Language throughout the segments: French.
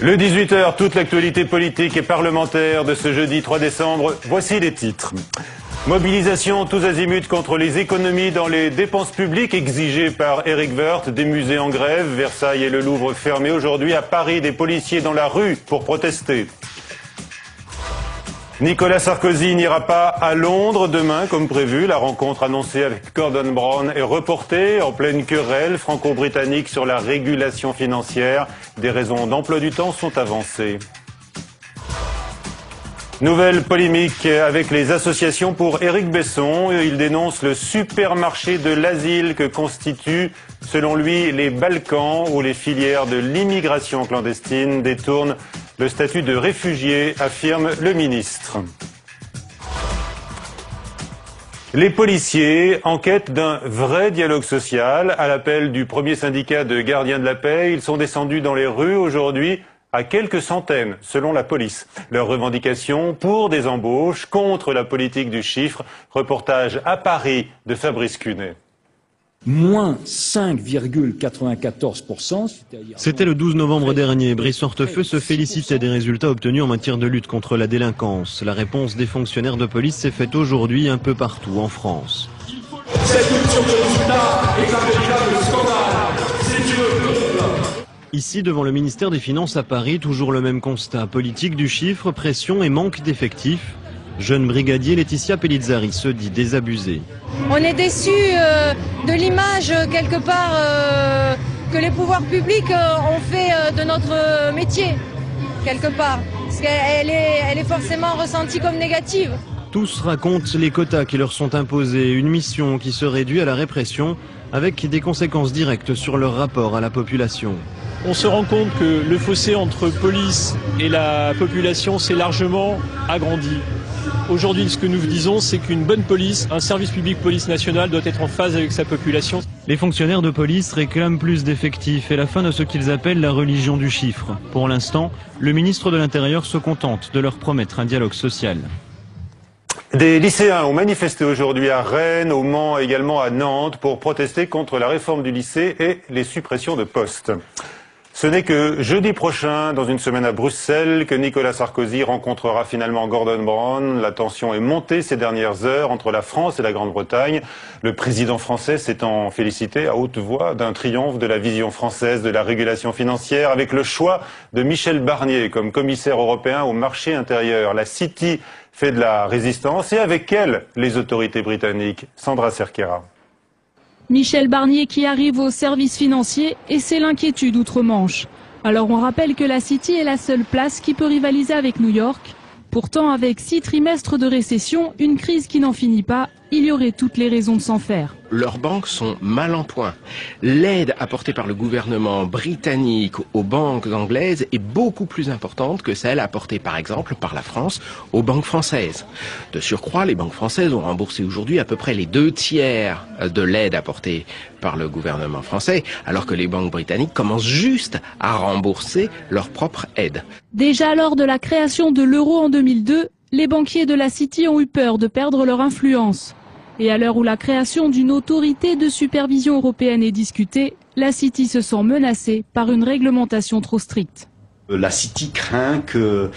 Le 18h, toute l'actualité politique et parlementaire de ce jeudi 3 décembre. Voici les titres. Mobilisation tous azimuts contre les économies dans les dépenses publiques exigées par Éric Woerth. Des musées en grève, Versailles et le Louvre fermés aujourd'hui. À Paris, des policiers dans la rue pour protester. Nicolas Sarkozy n'ira pas à Londres demain comme prévu. La rencontre annoncée avec Gordon Brown est reportée en pleine querelle franco-britannique sur la régulation financière. Des raisons d'emploi du temps sont avancées. Nouvelle polémique avec les associations pour Éric Besson. Il dénonce le supermarché de l'asile que constituent, selon lui, les Balkans où les filières de l'immigration clandestine détournent le statut de réfugié, affirme le ministre. Les policiers enquêtent d'un vrai dialogue social. À l'appel du premier syndicat de gardiens de la paix, ils sont descendus dans les rues aujourd'hui à quelques centaines, selon la police. Leurs revendications pour des embauches, contre la politique du chiffre. Reportage à Paris de Fabrice Cunet. Moins 5,94%. C'était le 12 novembre dernier. Brice Hortefeux se félicitait des résultats obtenus en matière de lutte contre la délinquance. La réponse des fonctionnaires de police s'est faite aujourd'hui un peu partout en France. Cette lutte sur le résultat est un véritable scandale. C'est une bombe. Ici, devant le ministère des Finances à Paris, toujours le même constat. Politique du chiffre, pression et manque d'effectifs. Jeune brigadier Laetitia Pellizzari se dit désabusée. On est déçu de l'image quelque part que les pouvoirs publics ont fait de notre métier, quelque part. Parce qu'elle est forcément ressentie comme négative. Tous racontent les quotas qui leur sont imposés, une mission qui se réduit à la répression avec des conséquences directes sur leur rapport à la population. On se rend compte que le fossé entre police et la population s'est largement agrandi. Aujourd'hui, ce que nous disons, c'est qu'une bonne police, un service public police nationale doit être en phase avec sa population. Les fonctionnaires de police réclament plus d'effectifs et la fin de ce qu'ils appellent la religion du chiffre. Pour l'instant, le ministre de l'Intérieur se contente de leur promettre un dialogue social. Des lycéens ont manifesté aujourd'hui à Rennes, au Mans, également à Nantes, pour protester contre la réforme du lycée et les suppressions de postes. Ce n'est que jeudi prochain, dans une semaine à Bruxelles, que Nicolas Sarkozy rencontrera finalement Gordon Brown. La tension est montée ces dernières heures entre la France et la Grande-Bretagne. Le président français s'étant félicité à haute voix d'un triomphe de la vision française de la régulation financière avec le choix de Michel Barnier comme commissaire européen au marché intérieur. La City fait de la résistance et avec elle, les autorités britanniques. Sandra Cerquera. Michel Barnier qui arrive au service financier et c'est l'inquiétude outre-Manche. Alors on rappelle que la City est la seule place qui peut rivaliser avec New York. Pourtant avec 6 trimestres de récession, une crise qui n'en finit pas, il y aurait toutes les raisons de s'en faire. Leurs banques sont mal en point. L'aide apportée par le gouvernement britannique aux banques anglaises est beaucoup plus importante que celle apportée par exemple par la France aux banques françaises. De surcroît, les banques françaises ont remboursé aujourd'hui à peu près les 2/3 de l'aide apportée par le gouvernement français, alors que les banques britanniques commencent juste à rembourser leur propre aide. Déjà lors de la création de l'euro en 2002, les banquiers de la City ont eu peur de perdre leur influence. Et à l'heure où la création d'une autorité de supervision européenne est discutée, la City se sent menacée par une réglementation trop stricte. La City craint que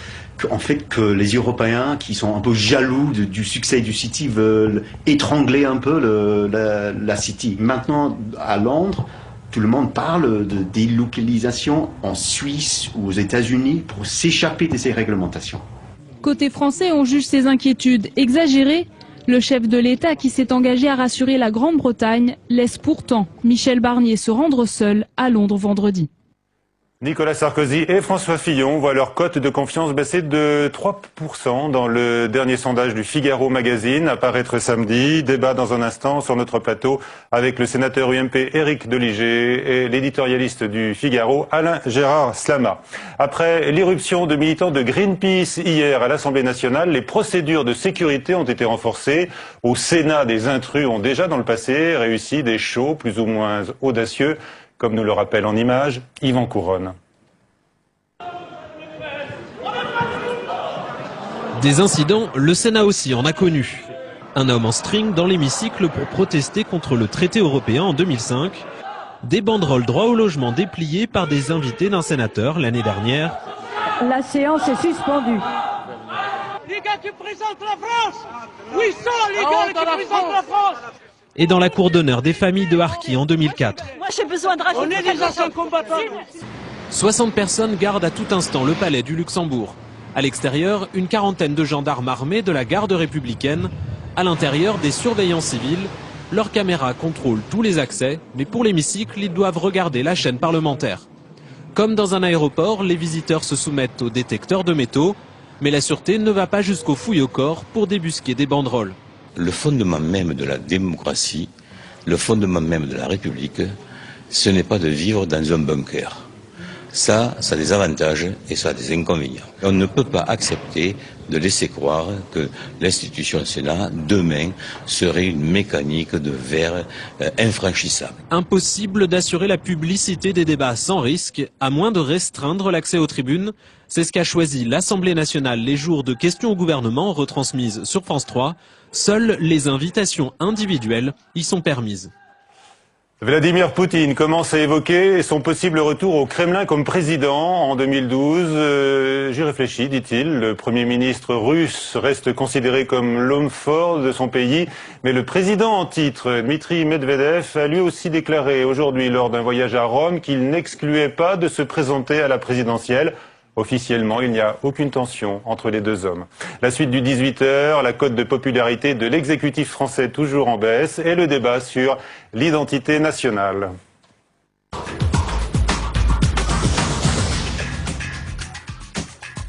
les Européens, qui sont un peu jaloux du succès du City, veulent étrangler un peu la City. Maintenant, à Londres, tout le monde parle de délocalisation en Suisse ou aux États-Unis pour s'échapper de ces réglementations. Côté français, on juge ces inquiétudes exagérées. Le chef de l'État qui s'est engagé à rassurer la Grande-Bretagne laisse pourtant Michel Barnier se rendre seul à Londres vendredi. Nicolas Sarkozy et François Fillon voient leur cote de confiance baisser de 3% dans le dernier sondage du Figaro Magazine, à paraître samedi. Débat dans un instant sur notre plateau avec le sénateur UMP Éric Doligé et l'éditorialiste du Figaro Alain Gérard Slama. Après l'irruption de militants de Greenpeace hier à l'Assemblée nationale, les procédures de sécurité ont été renforcées. Au Sénat, des intrus ont déjà dans le passé réussi des shows plus ou moins audacieux, comme nous le rappelle en images Yvan Couronne. Des incidents, le Sénat aussi en a connu. Un homme en string dans l'hémicycle pour protester contre le traité européen en 2005. Des banderoles droit au logement dépliées par des invités d'un sénateur l'année dernière. La séance est suspendue. Les gars qui présentent la France! Où ils sont les gars qui présentent la France? Et dans la cour d'honneur des familles de Harki en 2004. Moi j'ai besoin de rajouter. On est des anciens combattants. 60 personnes gardent à tout instant le palais du Luxembourg. À l'extérieur, une quarantaine de gendarmes armés de la garde républicaine. À l'intérieur, des surveillants civils. Leurs caméras contrôlent tous les accès, mais pour l'hémicycle, ils doivent regarder la chaîne parlementaire. Comme dans un aéroport, les visiteurs se soumettent aux détecteurs de métaux, mais la sûreté ne va pas jusqu'aux fouilles au corps pour débusquer des banderoles. Le fondement même de la démocratie, le fondement même de la République, ce n'est pas de vivre dans un bunker. Ça a des avantages et ça a des inconvénients. On ne peut pas accepter de laisser croire que l'institution Sénat, demain, serait une mécanique de verre infranchissable. Impossible d'assurer la publicité des débats sans risque, à moins de restreindre l'accès aux tribunes. C'est ce qu'a choisi l'Assemblée nationale les jours de questions au gouvernement retransmises sur France 3. Seules les invitations individuelles y sont permises. Vladimir Poutine commence à évoquer son possible retour au Kremlin comme président en 2012. J'y réfléchis, dit-il. Le Premier ministre russe reste considéré comme l'homme fort de son pays. Mais le président en titre, Dmitri Medvedev, a lui aussi déclaré aujourd'hui lors d'un voyage à Rome qu'il n'excluait pas de se présenter à la présidentielle. Officiellement, il n'y a aucune tension entre les deux hommes. La suite du 18h, la cote de popularité de l'exécutif français toujours en baisse et le débat sur l'identité nationale.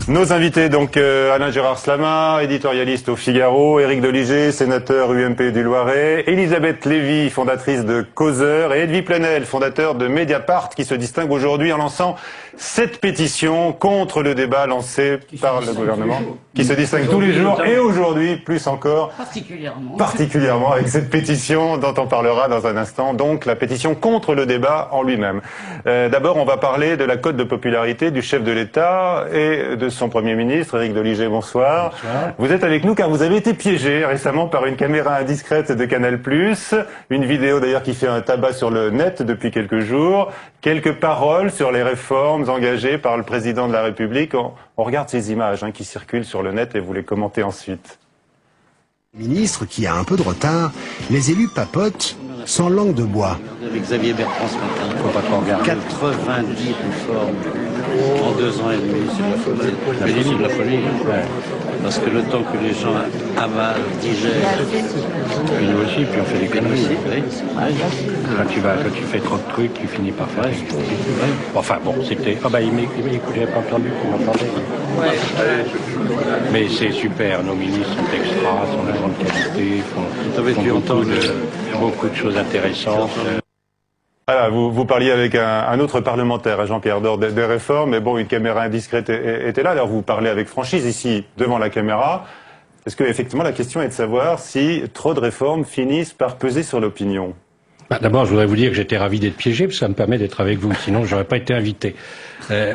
Nos invités, donc Alain Gérard Slama, éditorialiste au Figaro, Éric Doligé, sénateur UMP du Loiret, Elisabeth Lévy, fondatrice de Causeur, et Edwy Plenel, fondateur de Mediapart, qui se distingue aujourd'hui en lançant cette pétition contre le débat lancé par le gouvernement, qui se distingue tous les jours et aujourd'hui plus encore, particulièrement avec cette pétition dont on parlera dans un instant, donc la pétition contre le débat en lui-même. D'abord, on va parler de la cote de popularité du chef de l'État et de son Premier ministre, Éric Doligé, bonsoir. Bonsoir. Vous êtes avec nous car vous avez été piégé récemment par une caméra indiscrète de Canal+, une vidéo d'ailleurs qui fait un tabac sur le net depuis quelques jours, quelques paroles sur les réformes engagées par le président de la République. On regarde ces images qui circulent sur le net et vous les commentez ensuite. Ministre qui a un peu de retard, les élus papotent sans langue de bois. Avec Xavier Bertrand ce matin, faut pas trop regarder. 90 réformes en 2 ans et demi sur la folie. Parce que le temps que les gens avalent, digèrent, et nous aussi, puis on fait des conneries. Quand tu fais trop de trucs, tu finis par faire. Enfin bon, c'était. Ah bah il m'écoutait pas entendu, il m'entendait. Mais c'est super, nos ministres sont extra, sont de grande qualité, font beaucoup de choses intéressantes. Voilà, vous parliez avec un autre parlementaire, Jean-Pierre Dor, des réformes, mais bon, une caméra indiscrète était là. Alors vous parlez avec franchise ici, devant la caméra. Est-ce que effectivement la question est de savoir si trop de réformes finissent par peser sur l'opinion? D'abord, je voudrais vous dire que j'étais ravi d'être piégé, parce que ça me permet d'être avec vous, sinon j'aurais pas été invité.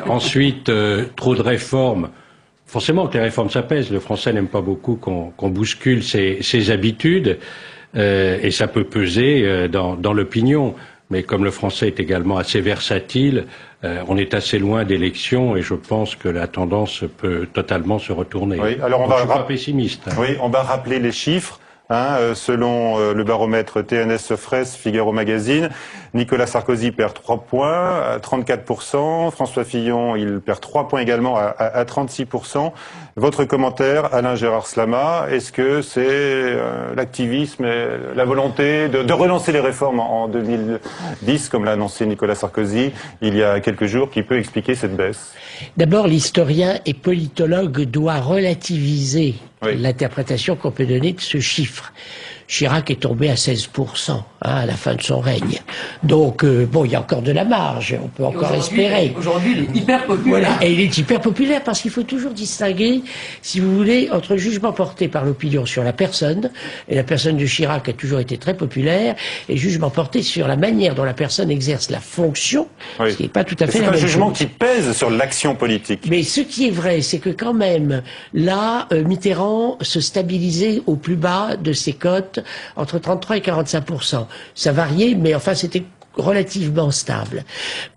Ensuite, trop de réformes. Forcément que les réformes ça pèse. Le Français n'aime pas beaucoup qu'on bouscule ses habitudes, et ça peut peser dans l'opinion. Mais comme le français est également assez versatile, on est assez loin d'élections et je pense que la tendance peut totalement se retourner. Oui, alors je suis pas pessimiste. Oui, on va rappeler les chiffres. Selon le baromètre TNS Fraisse, Figaro Magazine, Nicolas Sarkozy perd 3 points à 34%, François Fillon, il perd 3 points également à 36%. Votre commentaire, Alain Gérard Slama, est-ce que c'est l'activisme et la volonté de relancer les réformes en 2010, comme l'a annoncé Nicolas Sarkozy il y a quelques jours, qui peut expliquer cette baisse? D'abord, l'historien et politologue doit relativiser l'interprétation qu'on peut donner de ce chiffre. Chirac est tombé à 16% à la fin de son règne. Donc, bon, il y a encore de la marge, on peut encore espérer. Aujourd'hui, il est hyper populaire. Voilà, et il est hyper populaire parce qu'il faut toujours distinguer, si vous voulez, entre le jugement porté par l'opinion sur la personne, et la personne de Chirac a toujours été très populaire, et le jugement porté sur la manière dont la personne exerce la fonction, ce qui n'est pas tout à fait la même chose. C'est un jugement qui pèse sur l'action politique. Mais ce qui est vrai, c'est que quand même, là, Mitterrand se stabilisait au plus bas de ses cotes, entre 33 et 45%. Ça variait, mais enfin c'était relativement stable.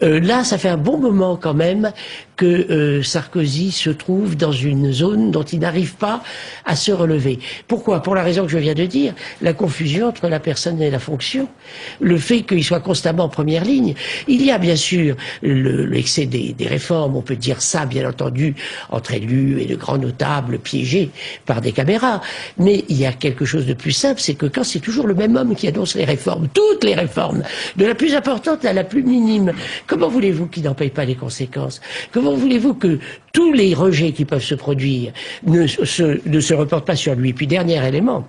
Là, ça fait un bon moment quand même que Sarkozy se trouve dans une zone dont il n'arrive pas à se relever. Pourquoi? Pour la raison que je viens de dire, la confusion entre la personne et la fonction, le fait qu'il soit constamment en première ligne. Il y a bien sûr l'excès des réformes, on peut dire ça bien entendu, entre élus et de grands notables piégés par des caméras, mais il y a quelque chose de plus simple, c'est que quand c'est toujours le même homme qui annonce les réformes, toutes les réformes, de la plus importante à la plus minime, comment voulez-vous qu'il n'en paye pas les conséquences? Comment voulez-vous que tous les rejets qui peuvent se produire ne se reportent pas sur lui? Puis dernier élément,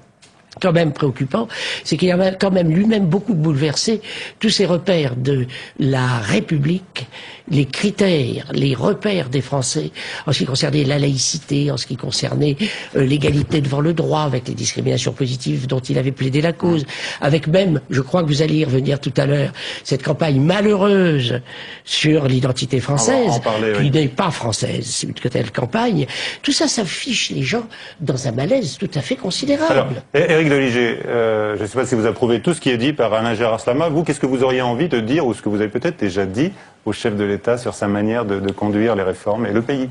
quand même préoccupant, c'est qu'il a quand même lui-même beaucoup bouleversé tous ces repères de la République, les critères, les repères des Français en ce qui concernait la laïcité, en ce qui concernait l'égalité devant le droit, avec les discriminations positives dont il avait plaidé la cause, avec même, je crois que vous allez y revenir tout à l'heure, cette campagne malheureuse sur l'identité française, qui n'est pas française, c'est une telle campagne. Tout ça, ça fiche les gens dans un malaise tout à fait considérable. Alors, Éric Doligé, je ne sais pas si vous approuvez tout ce qui est dit par Alain Gérard Slama. Vous, qu'est-ce que vous auriez envie de dire, ou ce que vous avez peut-être déjà dit au chef de l'État sur sa manière de conduire les réformes et le pays?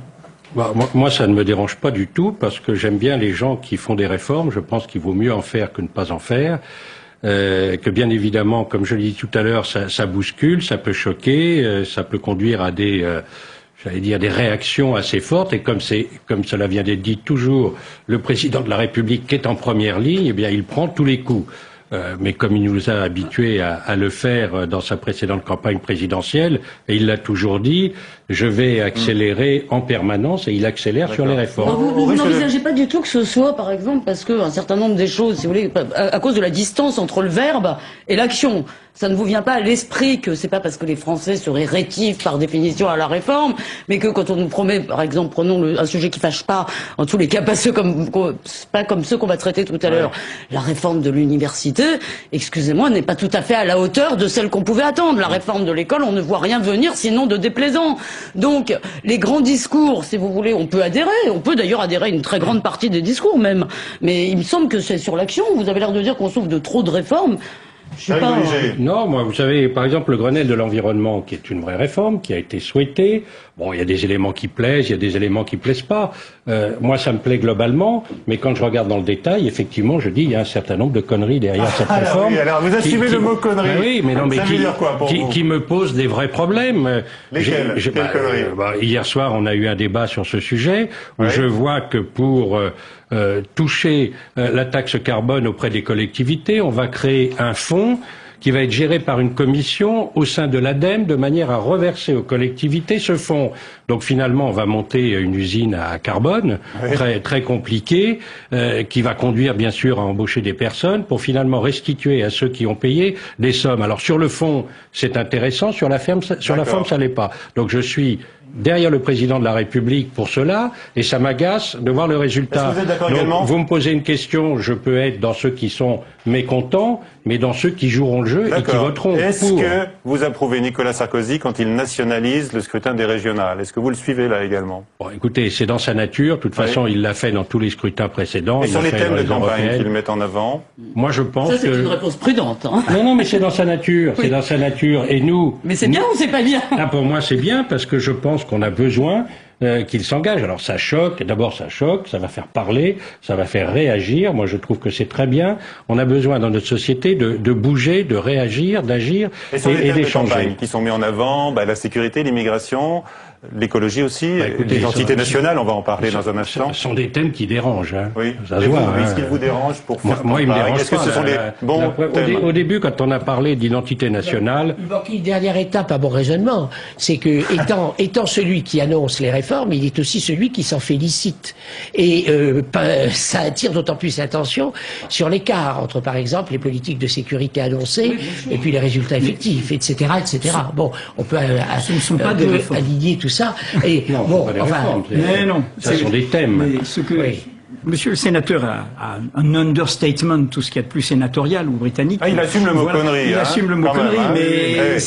Moi, ça ne me dérange pas du tout, parce que j'aime bien les gens qui font des réformes. Je pense qu'il vaut mieux en faire que ne pas en faire. Que bien évidemment, comme je l'ai dit tout à l'heure, ça bouscule, ça peut choquer, ça peut conduire à des réactions assez fortes, et comme cela vient d'être dit, toujours le président de la République qui est en première ligne, eh bien il prend tous les coups. Mais comme il nous a habitués à le faire dans sa précédente campagne présidentielle, et il l'a toujours dit, je vais accélérer en permanence, et il accélère sur les réformes. Vous n'envisagez pas du tout que ce soit, par exemple, parce qu'un certain nombre des choses, si vous voulez, à cause de la distance entre le verbe et l'action, ça ne vous vient pas à l'esprit que c'est pas parce que les Français seraient rétifs par définition à la réforme, mais que quand on nous promet, par exemple, prenons un sujet qui fâche pas, en tous les cas pas comme ceux qu'on va traiter tout à l'heure, la réforme de l'université, excusez-moi, n'est pas tout à fait à la hauteur de celle qu'on pouvait attendre. La réforme de l'école, on ne voit rien venir sinon de déplaisant. Donc, les grands discours, si vous voulez, on peut adhérer, on peut d'ailleurs adhérer à une très grande partie des discours même, mais il me semble que c'est sur l'action. Vous avez l'air de dire qu'on souffre de trop de réformes. Non, moi, vous savez, par exemple, le Grenelle de l'environnement, qui est une vraie réforme, qui a été souhaitée. Bon, il y a des éléments qui plaisent, il y a des éléments qui plaisent pas. Moi, ça me plaît globalement, mais quand je regarde dans le détail, effectivement, je dis, il y a un certain nombre de conneries derrière cette réforme. Oui, alors vous assumez le mot conneries. Oui, mais non, mais ça veut dire quoi pour vous? Qui me pose des vrais problèmes. Lesquels? Quelles conneries? Hier soir, on a eu un débat sur ce sujet, où je vois que pour toucher la taxe carbone auprès des collectivités, on va créer un fonds qui va être géré par une commission au sein de l'ADEME de manière à reverser aux collectivités ce fonds. Donc finalement, on va monter une usine à carbone, très, très compliquée, qui va conduire bien sûr à embaucher des personnes pour finalement restituer à ceux qui ont payé des sommes. Alors sur le fond, c'est intéressant, sur la forme, ça l'est pas. Donc je suis derrière le président de la République pour cela, et ça m'agace de voir le résultat. Vous êtes d'accord Donc, également? vous me posez une question, je peux être dans ceux qui sont mécontents, mais dans ceux qui joueront le jeu et qui voteront Est-ce pour. que vous approuvez Nicolas Sarkozy quand il nationalise le scrutin des régionales? Est-ce que vous le suivez là également? Bon, écoutez, c'est dans sa nature. De toute façon, il l'a fait dans tous les scrutins précédents. Et sur les thèmes de campagne qu'il met en avant? Moi, je pense Ça, c'est une réponse prudente. Hein. Non, mais c'est dans sa nature. C'est dans sa nature. Et nous. Mais c'est bien ou c'est pas bien? Pour moi, c'est bien parce que je pense qu'on a besoin qu'il s'engage. Alors ça choque, d'abord ça choque, ça va faire parler, ça va faire réagir. Moi je trouve que c'est très bien. On a besoin dans notre société de bouger, de réagir, d'agir et d'échanger. Qui sont mis en avant, la sécurité, l'immigration, l'écologie aussi, l'identité nationale, on va en parler dans un instant. Ce sont des thèmes qui dérangent. Hein. Oui. Ça se voit. Est-ce qu'ils vous dérangent pour faire Moi, il me dérange Est-ce que ce sont des bons thèmes? Au début, quand on a parlé d'identité nationale... Une dernière étape à mon raisonnement, c'est que étant celui qui annonce les réformes, il est aussi celui qui s'en félicite. Et ça attire d'autant plus l'attention sur l'écart entre, par exemple, les politiques de sécurité annoncées et puis les résultats effectifs, etc., etc. Bon, on peut aligner tout ça. Et non, bon, pas des réformes, mais non, ce sont des thèmes. Mais ce que Monsieur le sénateur a un understatement, tout ce qu'il y a de plus sénatorial ou britannique. Ah, il assume le mot connerie. Il assume le mot connerie, mais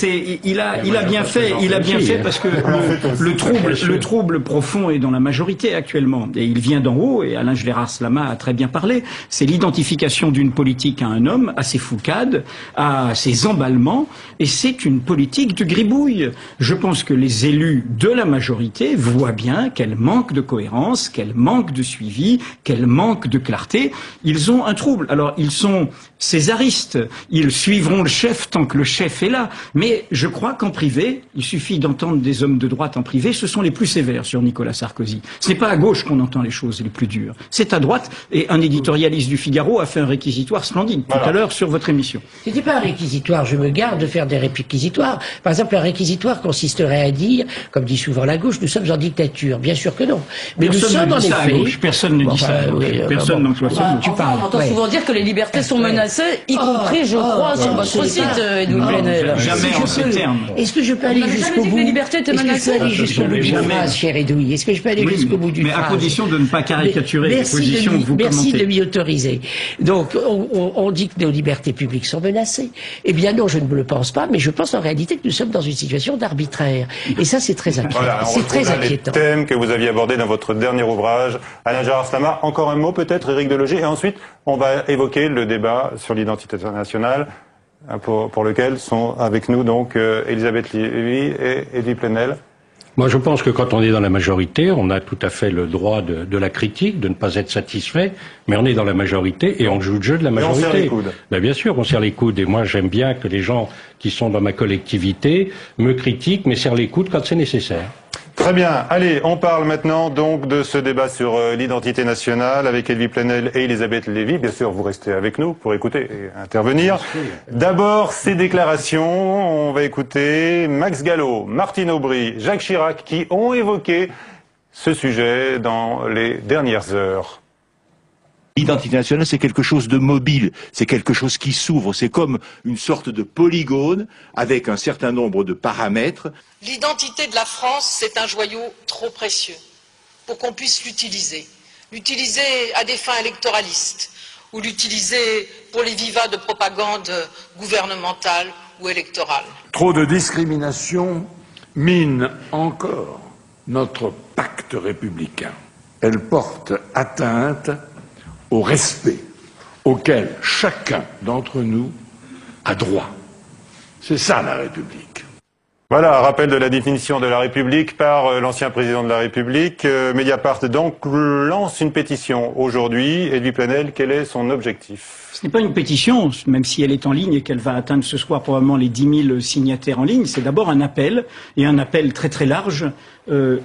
il a bien fait parce que le trouble profond est dans la majorité actuellement. Et il vient d'en haut, et Alain Gérard-Slama a très bien parlé. C'est l'identification d'une politique à un homme, à ses foucades, à ses emballements, et c'est une politique de gribouille. Je pense que les élus de la majorité voient bien qu'elle manque de cohérence, qu'elle manque de suivi, qu'elle manque de clarté. Ils ont un trouble. Alors, ils sont césaristes. Ils suivront le chef tant que le chef est là. Mais je crois qu'en privé, il suffit d'entendre des hommes de droite en privé, ce sont les plus sévères sur Nicolas Sarkozy. Ce n'est pas à gauche qu'on entend les choses les plus dures. C'est à droite. Et un éditorialiste du Figaro a fait un réquisitoire splendide tout à l'heure sur votre émission. C'était pas un réquisitoire. Je me garde de faire des réquisitoires. Par exemple, un réquisitoire consisterait à dire, comme dit souvent la gauche, nous sommes en dictature. Bien sûr que non. Mais nous sommes en effet. Personne ne dit ça. Personne n'emploie ça. Tu parles. On entend souvent dire que les libertés sont menacées, y compris, je crois, sur votre site, Edouard Plenel. Jamais en ces termes. Est-ce que je peux aller jusqu'au bout? Les libertés étaient menacées. Est-ce que je peux aller jusqu'au bout d'une phrase, cher Edoui? Est-ce que je peux aller jusqu'au bout d'une phrase? Mais à condition de ne pas caricaturer les positions que vous commentez. Merci de m'y autoriser. Donc, on dit que nos libertés publiques sont menacées. Eh bien non, je ne le pense pas, mais je pense en réalité que nous sommes dans une situation d'arbitraire. Et ça, c'est très inquiétant. Voilà, c'est très inquiétant. Les thèmes que vous aviez abordés dans votre dernier ouvrage. Alain Gérard-Slama, encore un mot peut-être, Éric Deloger, et ensuite on va évoquer le débat sur l'identité nationale, pour lequel sont avec nous donc Elisabeth Lévy et Edwy Plenel. Moi, je pense que quand on est dans la majorité, on a tout à fait le droit de la critique, de ne pas être satisfait, mais on est dans la majorité et on joue le jeu de la majorité. Et on serre les coudes. Ben, bien sûr, on serre les coudes. Et moi, j'aime bien que les gens qui sont dans ma collectivité me critiquent, mais serrent les coudes quand c'est nécessaire. Très bien. Allez, on parle maintenant donc de ce débat sur l'identité nationale avec Edwy Plenel et Elisabeth Lévy. Bien sûr, vous restez avec nous pour écouter et intervenir. D'abord, ces déclarations. On va écouter Max Gallo, Martine Aubry, Jacques Chirac qui ont évoqué ce sujet dans les dernières heures. L'identité nationale, c'est quelque chose de mobile, c'est quelque chose qui s'ouvre, c'est comme une sorte de polygone avec un certain nombre de paramètres. L'identité de la France, c'est un joyau trop précieux pour qu'on puisse l'utiliser. L'utiliser à des fins électoralistes ou l'utiliser pour les vivas de propagande gouvernementale ou électorale. Trop de discrimination mine encore notre pacte républicain. Elle porte atteinte au respect auquel chacun d'entre nous a droit. C'est ça la République. Voilà, un rappel de la définition de la République par l'ancien président de la République. Mediapart donc lance une pétition aujourd'hui. Edwy Plenel, quel est son objectif? Ce n'est pas une pétition, même si elle est en ligne et qu'elle va atteindre ce soir probablement les 10 000 signataires en ligne. C'est d'abord un appel, et un appel très très large,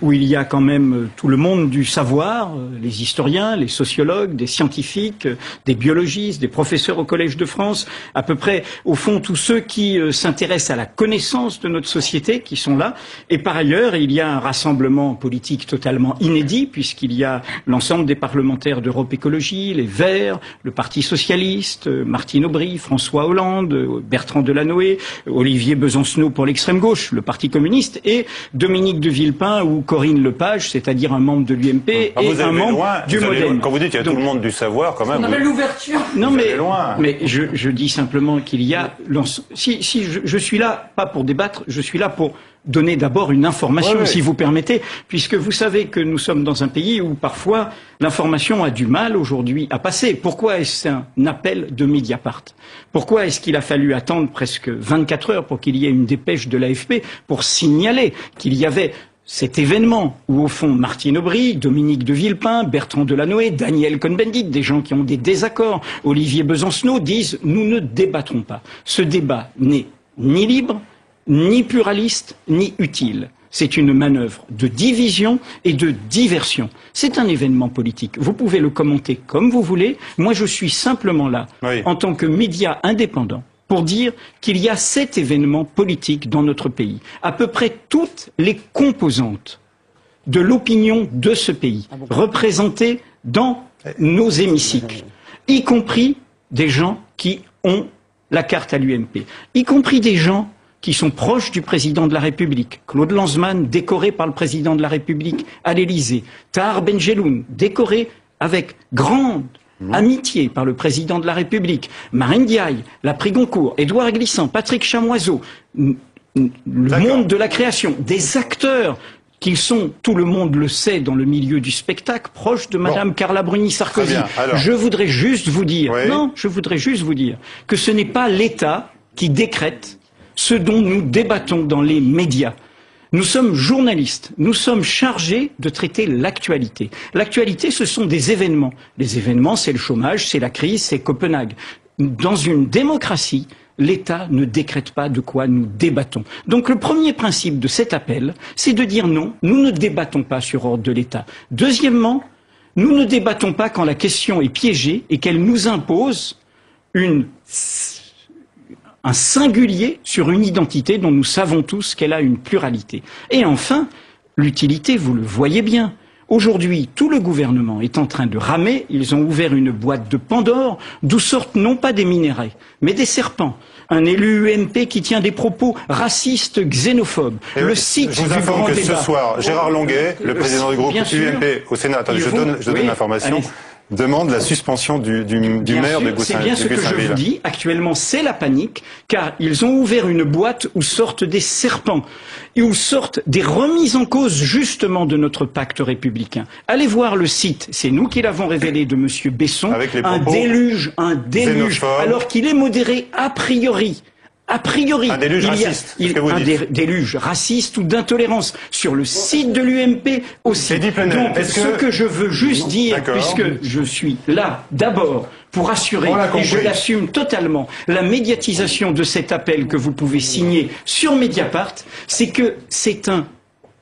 où il y a quand même tout le monde du savoir, les historiens, les sociologues, des scientifiques, des biologistes, des professeurs au Collège de France, à peu près, au fond, tous ceux qui s'intéressent à la connaissance de notre société, qui sont là. Et par ailleurs, il y a un rassemblement politique totalement inédit, puisqu'il y a l'ensemble des parlementaires d'Europe Écologie, les Verts, le Parti Socialiste, Martine Aubry, François Hollande, Bertrand Delanoë, Olivier Besancenot pour l'extrême gauche, le Parti communiste, et Dominique de Villepin ou Corinne Lepage, c'est-à-dire un membre de l'UMP et un membre du Modem. Quand vous dites qu'il y a tout le monde du savoir, quand même. On appelle l'ouverture. Non, mais je dis simplement qu'il y a. Si je suis là pas pour débattre, je suis là pour donner d'abord une information, si vous permettez, puisque vous savez que nous sommes dans un pays où parfois l'information a du mal aujourd'hui à passer. Pourquoi est-ce un appel de Mediapart? Pourquoi est-ce qu'il a fallu attendre presque 24 heures pour qu'il y ait une dépêche de l'AFP pour signaler qu'il y avait cet événement où, au fond, Martine Aubry, Dominique de Villepin, Bertrand Delanoë, Daniel Cohn-Bendit, des gens qui ont des désaccords, Olivier Besancenot, disent « nous ne débattrons pas ». Ce débat n'est ni libre, ni pluraliste, ni utile. C'est une manœuvre de division et de diversion. C'est un événement politique. Vous pouvez le commenter comme vous voulez. Moi, je suis simplement là, en tant que média indépendant, pour dire qu'il y a cet événement politique dans notre pays. À peu près toutes les composantes de l'opinion de ce pays, représentées dans nos hémicycles, y compris des gens qui ont la carte à l'UMP, y compris des gens qui sont proches du président de la République. Claude Lanzmann, décoré par le président de la République à l'Élysée. Tahar Benjeloun, décoré avec grande amitié par le président de la République, Marine Diaye, la prix Goncourt, Édouard Glissant, Patrick Chamoiseau, le monde de la création, des acteurs qu'ils sont, tout le monde le sait dans le milieu du spectacle, proches de Madame Carla Bruni-Sarkozy. Je voudrais juste vous dire, je voudrais juste vous dire que ce n'est pas l'État qui décrète ce dont nous débattons dans les médias. Nous sommes journalistes, nous sommes chargés de traiter l'actualité. L'actualité, ce sont des événements. Les événements, c'est le chômage, c'est la crise, c'est Copenhague. Dans une démocratie, l'État ne décrète pas de quoi nous débattons. Donc le premier principe de cet appel, c'est de dire non, nous ne débattons pas sur ordre de l'État. Deuxièmement, nous ne débattons pas quand la question est piégée et qu'elle nous impose un singulier sur une identité dont nous savons tous qu'elle a une pluralité. Et enfin, l'utilité, vous le voyez bien. Aujourd'hui, tout le gouvernement est en train de ramer. Ils ont ouvert une boîte de Pandore, d'où sortent non pas des minerais, mais des serpents. Un élu UMP qui tient des propos racistes, xénophobes. Le site je vous du informe grand que débat. ce soir, Gérard Longuet, le président du groupe UMP au Sénat, attendez, je donne l'information, demande la suspension du maire de Goussainville. C'est bien ce que je vous dis. Actuellement, c'est la panique, car ils ont ouvert une boîte où sortent des serpents et où sortent des remises en cause justement de notre pacte républicain. Allez voir le site, c'est nous qui l'avons révélé, de Monsieur Besson, un déluge, alors qu'il est modéré a priori. A priori, un déluge raciste, déluge raciste ou d'intolérance sur le site de l'UMP aussi. Donc, ce que je veux juste dire, puisque je suis là d'abord pour assurer, et je l'assume totalement, la médiatisation de cet appel que vous pouvez signer sur Mediapart, c'est que c'est un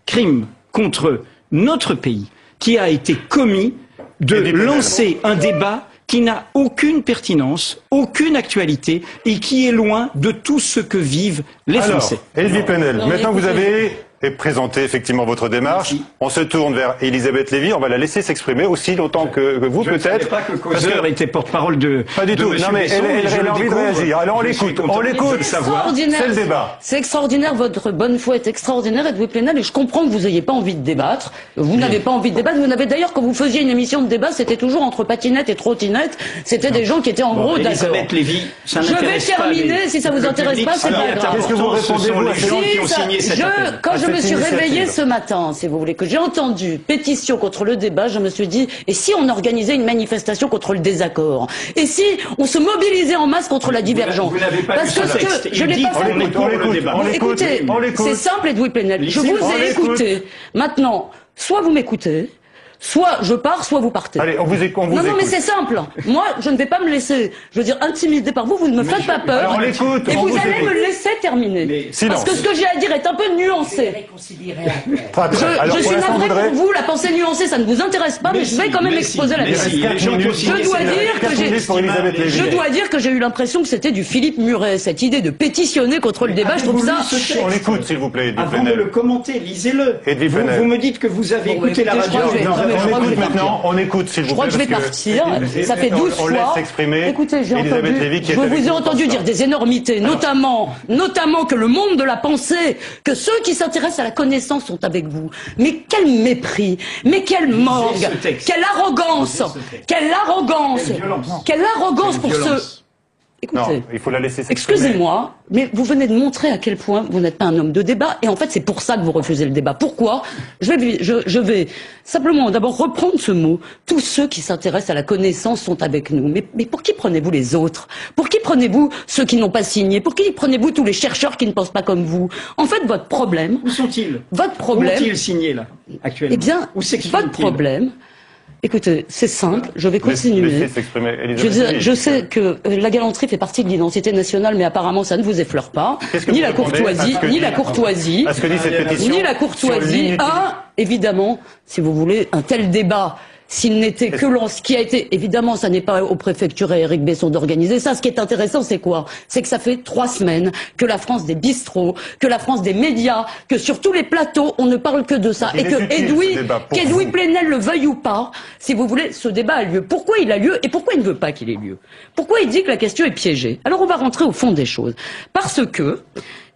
crime contre notre pays qui a été commis de lancer un débat qui n'a aucune pertinence, aucune actualité et qui est loin de tout ce que vivent les Français. Elvie Plenel, maintenant vous avez présenté effectivement votre démarche. On se tourne vers Elisabeth Lévy, on va la laisser s'exprimer aussi longtemps que vous peut-être. Je ne savais pas que Causeur était porte-parole de Pas du tout, non mais elle a envie de réagir. Alors on l'écoute, c'est le débat. C'est extraordinaire, votre bonne foi est extraordinaire, Edouard Plenel, et je comprends que vous n'ayez pas envie de débattre. Vous n'avez pas envie de débattre, vous n'avez d'ailleurs, quand vous faisiez une émission de débat, c'était toujours entre patinette et trottinette, c'était des gens qui étaient en gros d'accord. Elisabeth Lévy, ça je vais terminer, si ça vous intéresse pas, c'est pas grave. Qu'est-ce que vous répondez aux gens qui ont signé cette appel? Quand je me suis réveillée ce matin, si vous voulez, que j'ai entendu pétition contre le débat, je me suis dit, et si on organisait une manifestation contre le désaccord? Et si on se mobilisait en masse contre la divergence? Parce que je l'ai pas fait. Écoutez, c'est simple, Edouard Plenel. Je vous ai écouté. Maintenant, soit vous m'écoutez, soit je pars, soit vous partez. Allez, on vous écoute. Non, mais c'est simple. Moi, je ne vais pas me laisser, je veux dire, intimider par vous. Vous ne me faites pas peur. Alors, et vous allez me laisser terminer. Parce que ce que j'ai à dire est un peu nuancé. Je suis navré pour vous. La pensée nuancée, ça ne vous intéresse pas, mais je vais quand même exposer la vérité. Je dois dire que j'ai eu l'impression que c'était du Philippe Muret, cette idée de pétitionner contre le débat. Je trouve ça. On l'écoute, s'il vous plaît. Avant de le commenter, lisez-le. Vous me dites que vous avez écouté la radio. On écoute maintenant, on écoute s'il vous plaît. Je crois que je vais partir, ça fait 12 fois. Écoutez, je vous ai entendu dire des énormités, notamment que le monde de la pensée, que ceux qui s'intéressent à la connaissance sont avec vous. Mais quel mépris, mais quelle morgue, quelle arrogance pour ceux... Écoutez, non, il faut la laisser s'exprimer. Excusez-moi, mais vous venez de montrer à quel point vous n'êtes pas un homme de débat, et en fait c'est pour ça que vous refusez le débat. Pourquoi? Je vais simplement d'abord reprendre ce mot. Tous ceux qui s'intéressent à la connaissance sont avec nous. Mais pour qui prenez-vous les autres? Pour qui prenez-vous ceux qui n'ont pas signé? Pour qui prenez-vous tous les chercheurs qui ne pensent pas comme vous? En fait, votre problème... Où sont-ils? Votre problème... Où ont-ils signé là, actuellement? Eh bien, votre problème... Écoutez, c'est simple, je vais continuer. Je sais que la galanterie fait partie de l'identité nationale, mais apparemment ça ne vous effleure pas. Ni la courtoisie, évidemment, si vous voulez, un tel débat, s'il n'était que ce qui a été, évidemment, ça n'est pas aux préfectures et Éric Besson d'organiser ça. Ce qui est intéressant, c'est quoi? C'est que ça fait 3 semaines que la France des bistrots, que la France des médias, que sur tous les plateaux, on ne parle que de ça. Et que qu'Edouard Plenel le veuille ou pas, si vous voulez, ce débat a lieu. Pourquoi il a lieu et pourquoi il ne veut pas qu'il ait lieu? Pourquoi il dit que la question est piégée? Alors on va rentrer au fond des choses. Parce que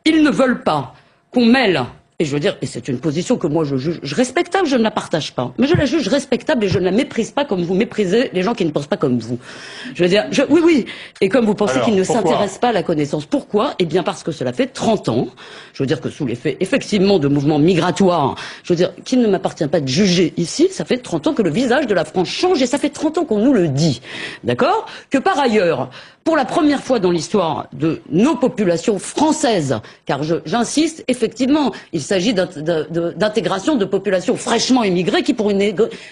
ils ne veulent pas qu'on mêle et je veux dire, et c'est une position que moi je juge respectable, je ne la partage pas, mais je la juge respectable et je ne la méprise pas comme vous méprisez les gens qui ne pensent pas comme vous. Je veux dire, oui, et comme vous pensez qu'ils ne s'intéressent pas à la connaissance. Pourquoi? Eh bien parce que cela fait 30 ans, je veux dire que sous l'effet effectivement de mouvements migratoires, je veux dire qu'il ne m'appartient pas de juger ici, ça fait 30 ans que le visage de la France change et ça fait 30 ans qu'on nous le dit, d'accord? Que par ailleurs, pour la première fois dans l'histoire de nos populations françaises, car j'insiste, effectivement, il s'agit d'intégration de populations fraîchement immigrées qui, pour une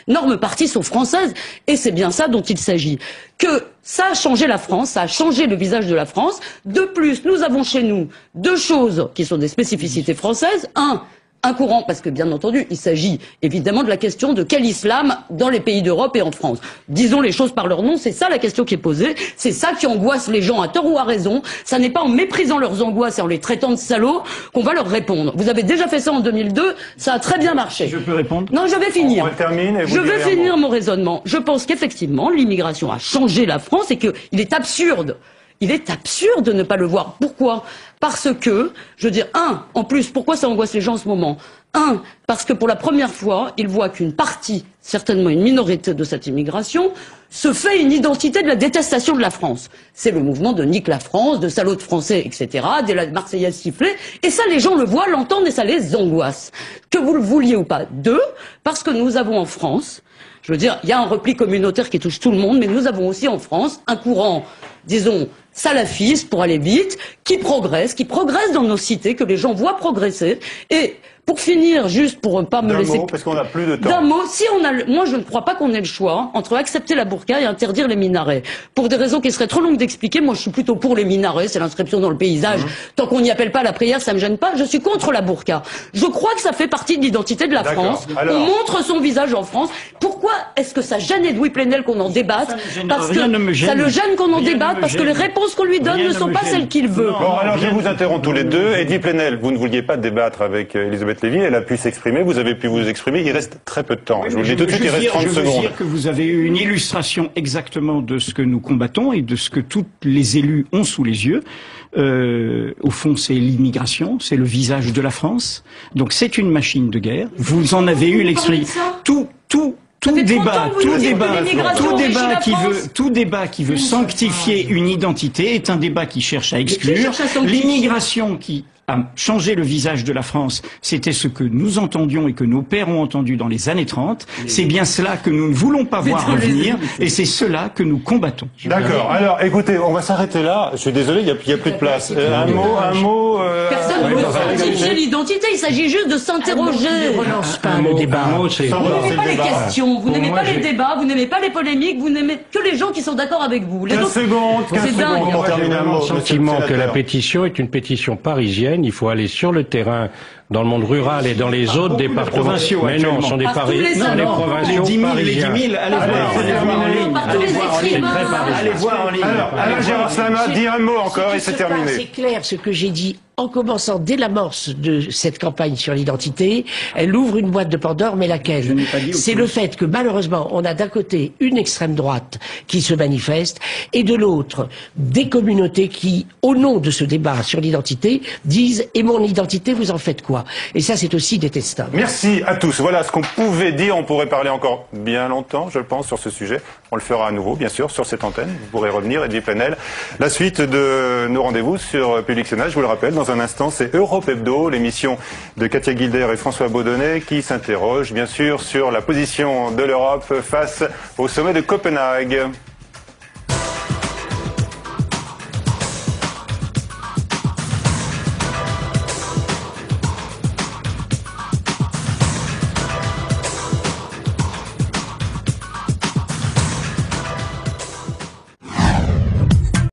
énorme partie, sont françaises, et c'est bien ça dont il s'agit. Que ça a changé la France, ça a changé le visage de la France. De plus, nous avons chez nous deux choses qui sont des spécificités françaises. Un courant, parce que bien entendu, il s'agit évidemment de la question de quel islam dans les pays d'Europe et en France. Disons les choses par leur nom, c'est ça la question qui est posée, c'est ça qui angoisse les gens à tort ou à raison. Ça n'est pas en méprisant leurs angoisses et en les traitant de salauds qu'on va leur répondre. Vous avez déjà fait ça en 2002, ça a très bien marché. Je peux répondre? Non, je vais finir. Je vais finir mon raisonnement. Je pense qu'effectivement, l'immigration a changé la France et qu'il est absurde. Il est absurde de ne pas le voir. Pourquoi? Parce que, je veux dire, en plus, pourquoi ça angoisse les gens en ce moment? Parce que pour la première fois, ils voient qu'une partie, certainement une minorité de cette immigration, se fait une identité de la détestation de la France. C'est le mouvement de Nique la France, de salauds de français, etc., de la Marseillaise sifflée, et ça les gens le voient, l'entendent et ça les angoisse. Que vous le vouliez ou pas. Parce que nous avons en France, je veux dire, il y a un repli communautaire qui touche tout le monde, mais nous avons aussi en France un courant, disons, salafiste, pour aller vite, qui progresse dans nos cités, que les gens voient progresser. Et pour finir, juste pour pas me laisser... parce qu'on n'a plus de temps. D'un mot, moi je ne crois pas qu'on ait le choix entre accepter la burqa et interdire les minarets. Pour des raisons qui seraient trop longues d'expliquer, moi je suis plutôt pour les minarets, c'est l'inscription dans le paysage. Tant qu'on n'y appelle pas à la prière, ça me gêne pas. Je suis contre la burqa. Je crois que ça fait partie de l'identité de la France. On montre son visage en France. Pourquoi est-ce que ça gêne Edoui Plenel qu'on en débatte? Parce que ça le gêne qu'on en débatte, parce que les réponses qu'on lui donne ne sont pas celles qu'il veut. Bon, alors je vous interromps tous les deux. Edoui Plenel, vous ne vouliez pas débattre avec Elisabeth Lévy, elle a pu s'exprimer, vous avez pu vous exprimer, il reste très peu de temps. Je vous le dis tout de suite, il reste 30 secondes. Je veux dire que vous avez eu une illustration exactement de ce que nous combattons et de ce que tous les élus ont sous les yeux. Au fond, c'est l'immigration, c'est le visage de la France. Donc c'est une machine de guerre. Vous en avez eu l'expression. Tout débat qui veut sanctifier une identité est un débat qui cherche à exclure. L'immigration qui a changé le visage de la France, c'était ce que nous entendions et que nos pères ont entendu dans les années 30. C'est bien cela que nous ne voulons pas voir revenir et c'est cela que nous combattons. D'accord. Alors, écoutez, on va s'arrêter là. Je suis désolé, il n'y a plus de place. Un mot. Personne ne veut sanctifier l'identité, il s'agit juste de s'interroger. Ne relance pas le débat. Vous n'aimez pas les questions, vous n'aimez pas les débats, vous n'aimez pas les polémiques, vous n'aimez que les gens qui sont d'accord avec vous. 15 secondes pour terminer un mot. J'ai le sentiment que la pétition est une pétition parisienne. Il faut aller sur le terrain, dans le monde rural et dans les autres départements. Mais non, ce sont des Parisiens, les provinciaux parisiens. Les 10 000, allez voir en ligne. Alors, Gérard Slama, dis un mot encore et c'est terminé. C'est clair ce que j'ai dit en commençant dès l'amorce de cette campagne sur l'identité. Elle ouvre une boîte de Pandore, mais laquelle? C'est le fait que malheureusement, on a d'un côté une extrême droite qui se manifeste et de l'autre des communautés qui, au nom de ce débat sur l'identité, disent « et mon identité, vous en faites quoi ?» Et ça, c'est aussi détestable. Merci à tous. Voilà ce qu'on pouvait dire. On pourrait parler encore bien longtemps, je pense, sur ce sujet. On le fera à nouveau, bien sûr, sur cette antenne. Vous pourrez revenir, Edoui Plenel. La suite de nos rendez-vous sur Public Sénat, je vous le rappelle, dans un instant, c'est Europe Hebdo, l'émission de Katia Guilder et François Baudonnet qui s'interroge, bien sûr, sur la position de l'Europe face au sommet de Copenhague.